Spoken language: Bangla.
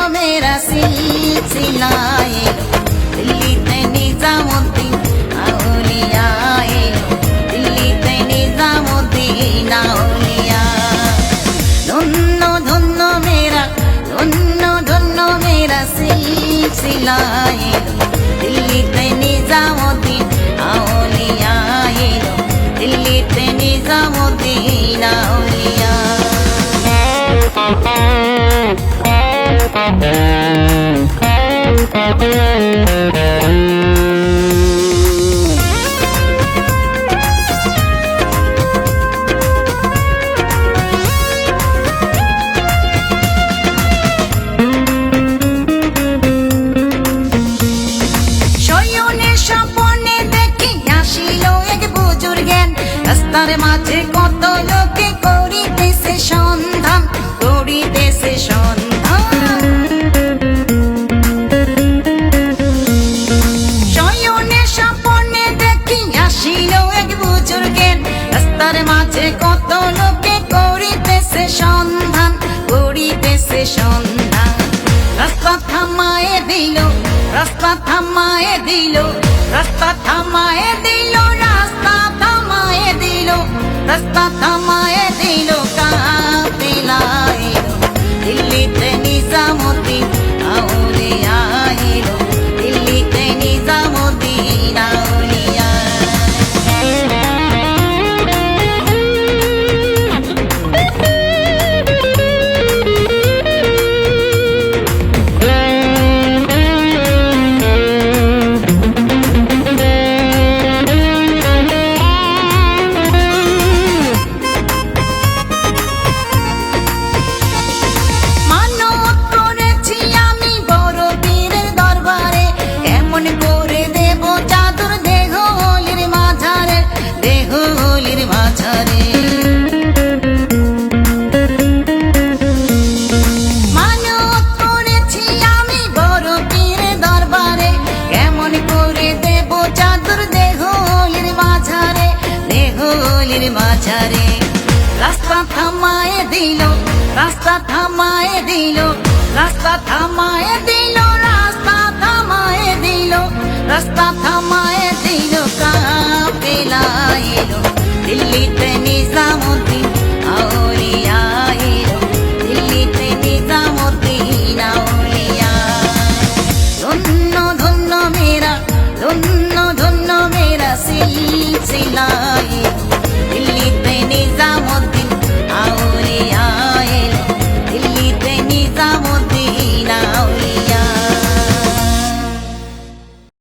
मेरा सिलसिला एलो दिल्लीते निजामुद्दीन आउलिया एलो दिल्लीते निजामुद्दीन आउलिया धन्य धन्य मेरा सिलसिला एलो दिल्लीते निजामुद्दीन आउलिया एलो दिल्लीते निजामुद्दीन आउलिया রাস্তার মাঝে কত লোকে করিতেছে সন্ধান শয়নের স্বপ্নে দেখি আসিল এক বুজুর্গের রাস্তার মাঝে কত লোকে করিতেছে সন্ধান রাস্তা থামায়ে দিল রাস্তা থামায়ে দিল রাস্তা থামায়ে দিল রাস্তা থামায়ে দিল কাফেলা এলো দিল্লীতে নিজামুদ্দীন আউলিয়া এলো দিল্লীতে নিজামুদ্দীন আউলিয়া মানত করেছি আমি বড় পীরের দরবারে কেমন করে দেব চাদর দেহলির মাঝারে রাস্তা থামায়ে দিল রাস্তা থামায়ে দিল রাস্তা থামায়ে দিল রাস্তা থামায়ে দিল রাস্তা থামায়ে দিল কাফেলা এলো দিল্লীতে নিজামুদ্দীন